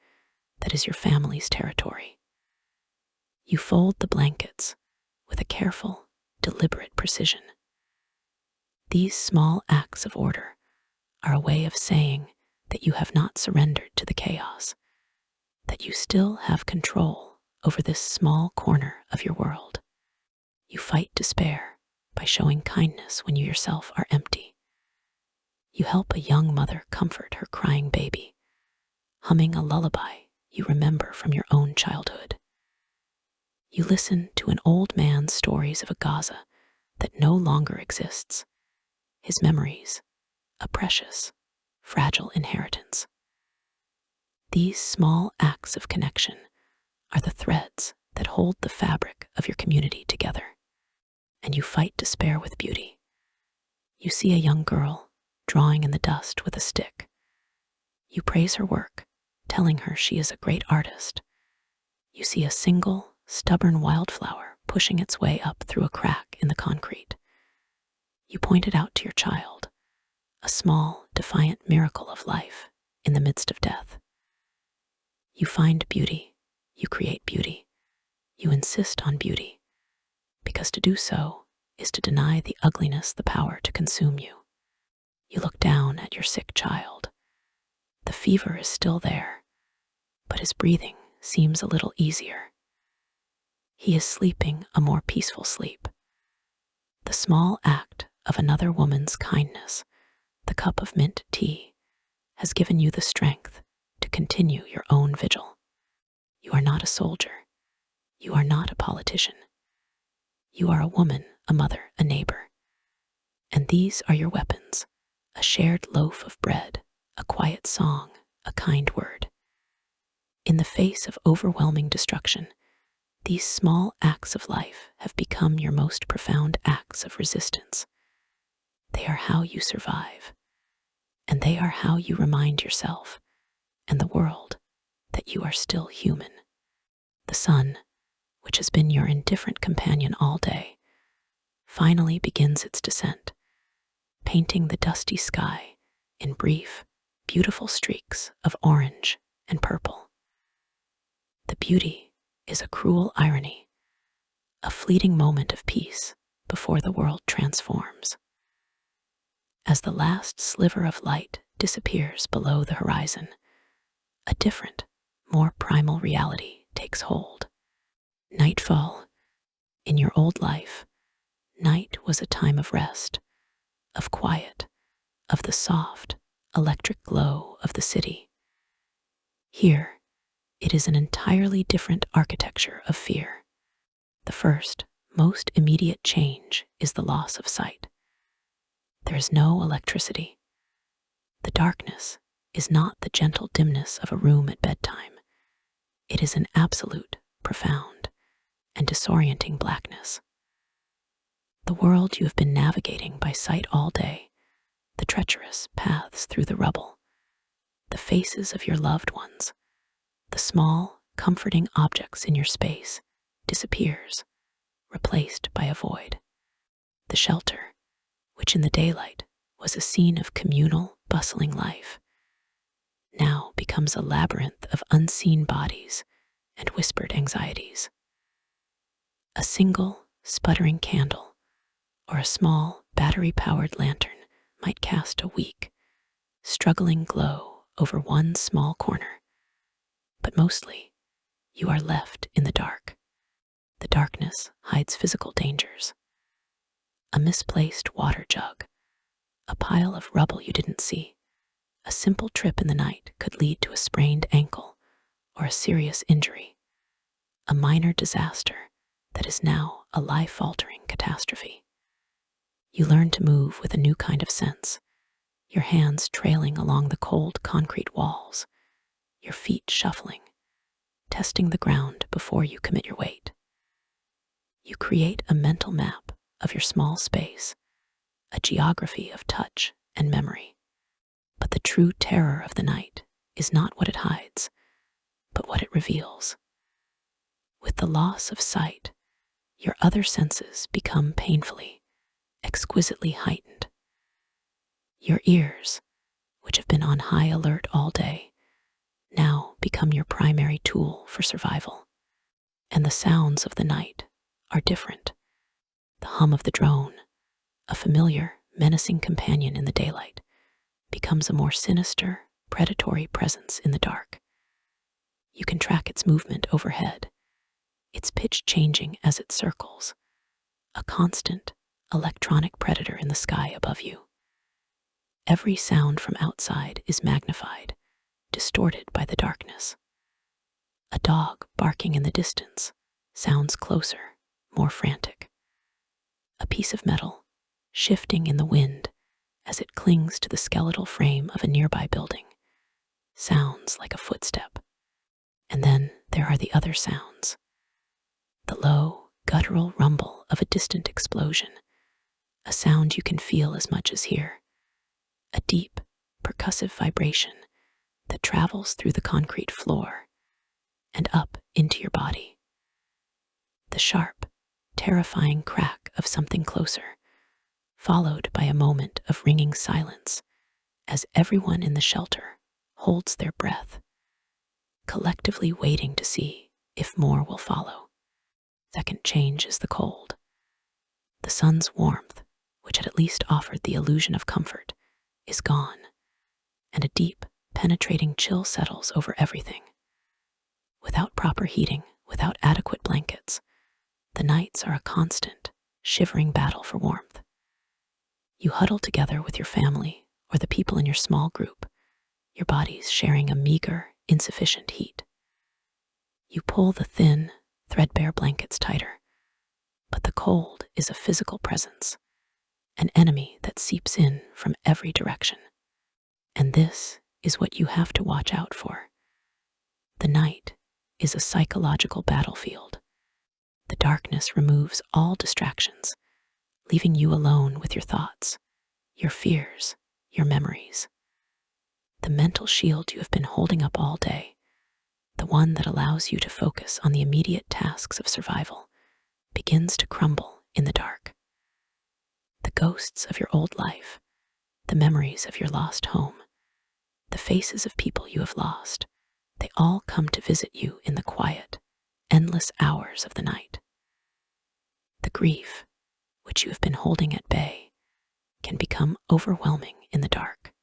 that is your family's territory. You fold the blankets with a careful, deliberate precision. These small acts of order are a way of saying that you have not surrendered to the chaos, that you still have control over this small corner of your world. You fight despair by showing kindness when you yourself are empty. You help a young mother comfort her crying baby, humming a lullaby you remember from your own childhood. You listen to an old man's stories of a Gaza that no longer exists, his memories, a precious, fragile inheritance. These small acts of connection are the threads that hold the fabric of your community together, and you fight despair with beauty. You see a young girl drawing in the dust with a stick. You praise her work, telling her she is a great artist. You see a single, stubborn wildflower pushing its way up through a crack in the concrete. You point it out to your child, a small, defiant miracle of life in the midst of death. You find beauty, you create beauty, you insist on beauty, because to do so is to deny the ugliness the power to consume you. You look down at your sick child. The fever is still there, but his breathing seems a little easier. He is sleeping a more peaceful sleep. The small act of another woman's kindness, the cup of mint tea, has given you the strength to continue your own vigil. You are not a soldier. You are not a politician. You are a woman, a mother, a neighbor. And these are your weapons: a shared loaf of bread, a quiet song, a kind word. In the face of overwhelming destruction, these small acts of life have become your most profound acts of resistance. They are how you survive, and they are how you remind yourself and the world that you are still human. The sun, which has been your indifferent companion all day, finally begins its descent, painting the dusty sky in brief, beautiful streaks of orange and purple. The beauty is a cruel irony, a fleeting moment of peace before the world transforms. As the last sliver of light disappears below the horizon, a different, more primal reality takes hold. Nightfall. In your old life, night was a time of rest, of quiet, of the soft, electric glow of the city. Here, it is an entirely different architecture of fear. The first, most immediate change is the loss of sight. There is no electricity. The darkness is not the gentle dimness of a room at bedtime. It is an absolute, profound, and disorienting blackness. The world you have been navigating by sight all day, the treacherous paths through the rubble, the faces of your loved ones, the small, comforting objects in your space, disappears, replaced by a void. The shelter, which in the daylight was a scene of communal, bustling life, now becomes a labyrinth of unseen bodies and whispered anxieties. A single, sputtering candle or a small, battery-powered lantern might cast a weak, struggling glow over one small corner. But mostly, you are left in the dark. The darkness hides physical dangers. A misplaced water jug, a pile of rubble you didn't see. A simple trip in the night could lead to a sprained ankle or a serious injury. A minor disaster that is now a life-altering catastrophe. You learn to move with a new kind of sense, your hands trailing along the cold concrete walls, your feet shuffling, testing the ground before you commit your weight. You create a mental map of your small space, a geography of touch and memory. But the true terror of the night is not what it hides, but what it reveals. With the loss of sight, your other senses become painfully, exquisitely heightened. Your ears, which have been on high alert all day, now become your primary tool for survival. And the sounds of the night are different. The hum of the drone, a familiar, menacing companion in the daylight, becomes a more sinister, predatory presence in the dark. You can track its movement overhead, its pitch changing as it circles, a constant, electronic predator in the sky above you. Every sound from outside is magnified, distorted by the darkness. A dog barking in the distance sounds closer, more frantic. A piece of metal shifting in the wind as it clings to the skeletal frame of a nearby building sounds like a footstep. And then there are the other sounds. The low, guttural rumble of a distant explosion, a sound you can feel as much as hear. A deep, percussive vibration that travels through the concrete floor and up into your body. The sharp, terrifying crack of something closer, followed by a moment of ringing silence as everyone in the shelter holds their breath, collectively waiting to see if more will follow. Second change is the cold. The sun's warmth, which had at least offered the illusion of comfort, is gone, and a deep, penetrating chill settles over everything. Without proper heating, without adequate blankets, the nights are a constant, shivering battle for warmth. You huddle together with your family or the people in your small group, your bodies sharing a meager, insufficient heat. You pull the thin, threadbare blankets tighter, but the cold is a physical presence, an enemy that seeps in from every direction. And this is what you have to watch out for. The night is a psychological battlefield. The darkness removes all distractions, leaving you alone with your thoughts, your fears, your memories. The mental shield you have been holding up all day, the one that allows you to focus on the immediate tasks of survival, begins to crumble in the dark. The ghosts of your old life, the memories of your lost home, the faces of people you have lost, they all come to visit you in the quiet, endless hours of the night. The grief, which you have been holding at bay, can become overwhelming in the dark.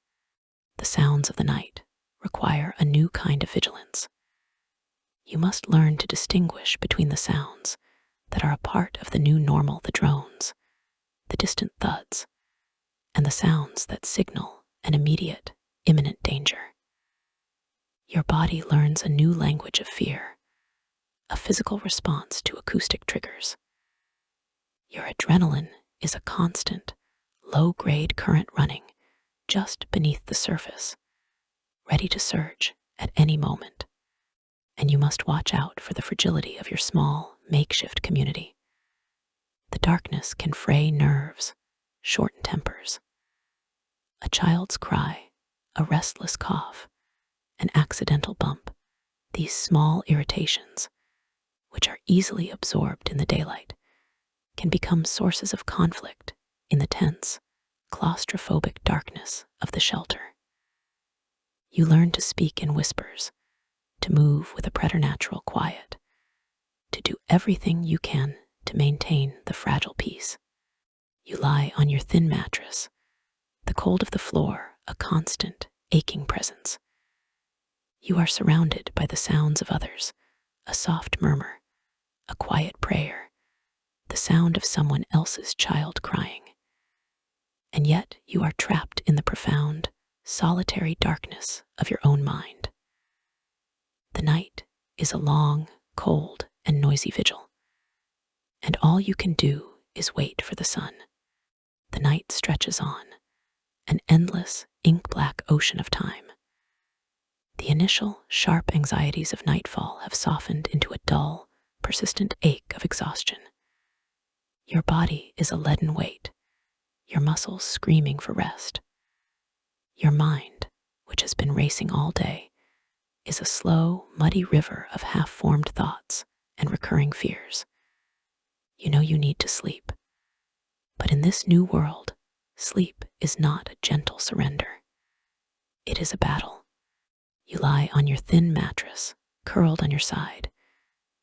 The sounds of the night require a new kind of vigilance. You must learn to distinguish between the sounds that are a part of the new normal, the drones, the distant thuds, and the sounds that signal an immediate, imminent danger. Your body learns a new language of fear, a physical response to acoustic triggers. Your adrenaline is a constant, low-grade current running just beneath the surface, ready to surge at any moment. And you must watch out for the fragility of your small, makeshift community. The darkness can fray nerves, shorten tempers. A child's cry, a restless cough, an accidental bump, these small irritations, which are easily absorbed in the daylight, can become sources of conflict in the tense, claustrophobic darkness of the shelter. You learn to speak in whispers, to move with a preternatural quiet, to do everything you can to maintain the fragile peace. You lie on your thin mattress, the cold of the floor a constant, aching presence. You are surrounded by the sounds of others, a soft murmur, a quiet prayer, the sound of someone else's child crying. And yet you are trapped in the profound, solitary darkness of your own mind. The night is a long, cold, and noisy vigil, and all you can do is wait for the sun. The night stretches on, an endless, ink-black ocean of time. The initial, sharp anxieties of nightfall have softened into a dull, persistent ache of exhaustion. Your body is a leaden weight, your muscles screaming for rest. Your mind, which has been racing all day, is a slow, muddy river of half-formed thoughts and recurring fears. You know you need to sleep. But in this new world, sleep is not a gentle surrender. It is a battle. You lie on your thin mattress, curled on your side,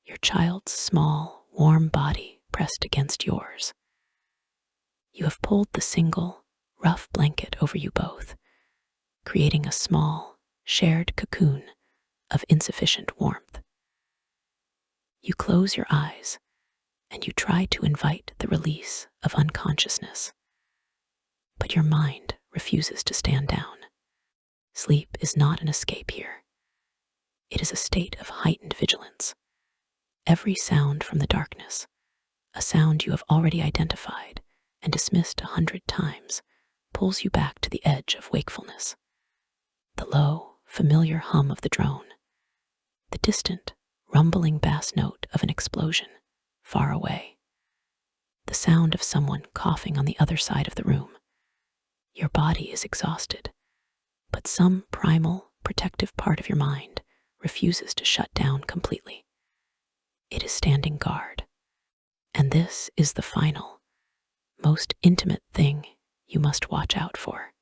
your child's small, warm body pressed against yours. You have pulled the single, rough blanket over you both, creating a small, shared cocoon of insufficient warmth. You close your eyes, and you try to invite the release of unconsciousness. But your mind refuses to stand down. Sleep is not an escape here. It is a state of heightened vigilance. Every sound from the darkness, a sound you have already identified and dismissed 100 times, pulls you back to the edge of wakefulness. The low, familiar hum of the drone, the distant, rumbling bass note of an explosion far away, the sound of someone coughing on the other side of the room. Your body is exhausted, but some primal, protective part of your mind refuses to shut down completely. It is standing guard. And this is the final, most intimate thing you must watch out for.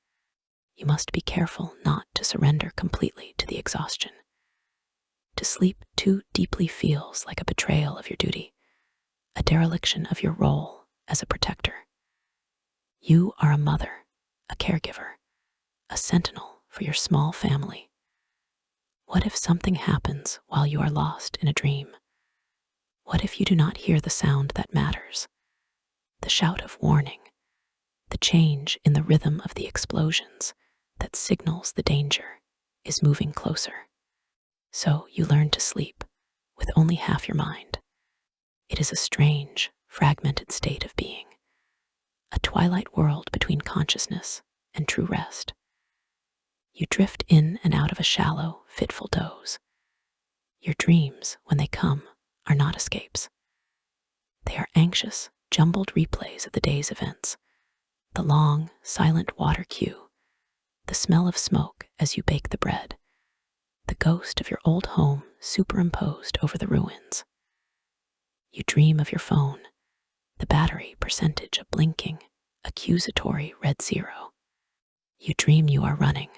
You must be careful not to surrender completely to the exhaustion. To sleep too deeply feels like a betrayal of your duty, a dereliction of your role as a protector. You are a mother, a caregiver, a sentinel for your small family. What if something happens while you are lost in a dream? What if you do not hear the sound that matters? The shout of warning, the change in the rhythm of the explosions that signals the danger is moving closer. So you learn to sleep with only half your mind. It is a strange, fragmented state of being, a twilight world between consciousness and true rest. You drift in and out of a shallow, fitful doze. Your dreams, when they come, are not escapes. They are anxious, jumbled replays of the day's events, the long, silent water cue, the smell of smoke as you bake the bread, the ghost of your old home superimposed over the ruins. You dream of your phone, the battery percentage a blinking, accusatory red zero. You dream you are running,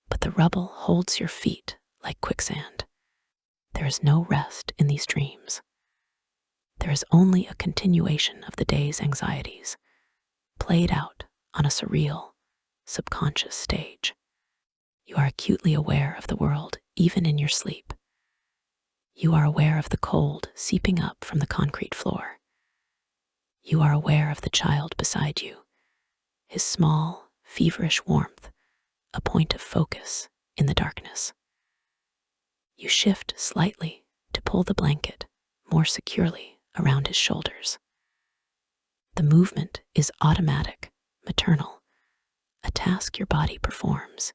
but the rubble holds your feet like quicksand. There is no rest in these dreams. There is only a continuation of the day's anxieties, played out on a surreal, subconscious stage. You are acutely aware of the world even in your sleep. You are aware of the cold seeping up from the concrete floor. You are aware of the child beside you, his small, feverish warmth, a point of focus in the darkness. You shift slightly to pull the blanket more securely around his shoulders. The movement is automatic, maternal, a task your body performs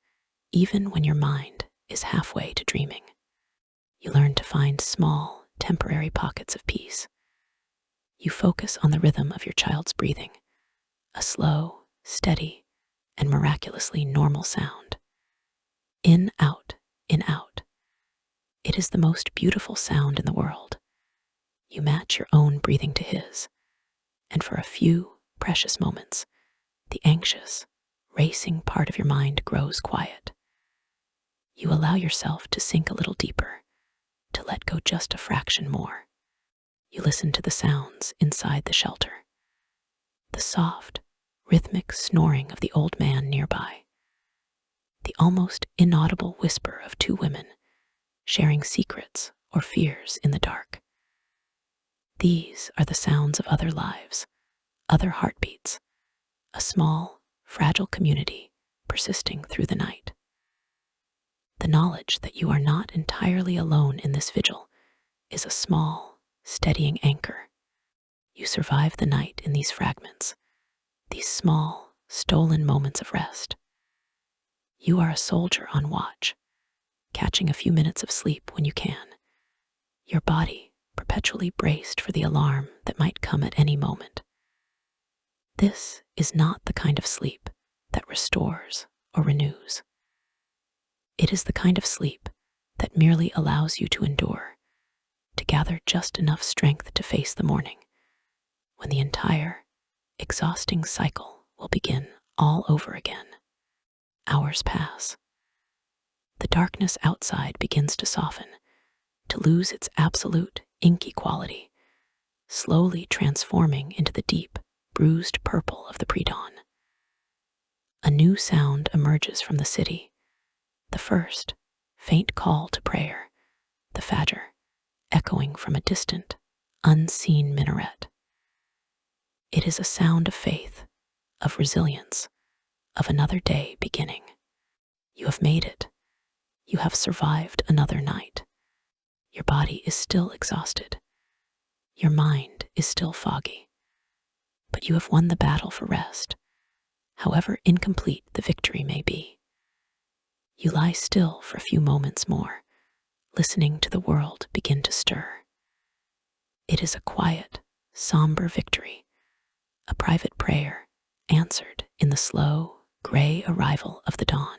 even when your mind is halfway to dreaming. You learn to find small, temporary pockets of peace. You focus on the rhythm of your child's breathing, a slow, steady, and miraculously normal sound. In, out, in, out. It is the most beautiful sound in the world. You match your own breathing to his, and for a few precious moments, the anxious, racing part of your mind grows quiet. You allow yourself to sink a little deeper, to let go just a fraction more. You listen to the sounds inside the shelter, the soft, rhythmic snoring of the old man nearby, the almost inaudible whisper of two women sharing secrets or fears in the dark. These are the sounds of other lives, other heartbeats, a small, fragile community persisting through the night. The knowledge that you are not entirely alone in this vigil is a small, steadying anchor. You survive the night in these fragments, these small, stolen moments of rest. You are a soldier on watch, catching a few minutes of sleep when you can, your body perpetually braced for the alarm that might come at any moment. This is not the kind of sleep that restores or renews. It is the kind of sleep that merely allows you to endure, to gather just enough strength to face the morning, when the entire, exhausting cycle will begin all over again. Hours pass. The darkness outside begins to soften, to lose its absolute, inky quality, slowly transforming into the deep, bruised purple of the pre-dawn. A new sound emerges from the city, the first, faint call to prayer, the Fajr, echoing from a distant, unseen minaret. It is a sound of faith, of resilience, of another day beginning. You have made it. You have survived another night. Your body is still exhausted. Your mind is still foggy. But you have won the battle for rest, however incomplete the victory may be. You lie still for a few moments more, listening to the world begin to stir. It is a quiet, somber victory, a private prayer answered in the slow, gray arrival of the dawn.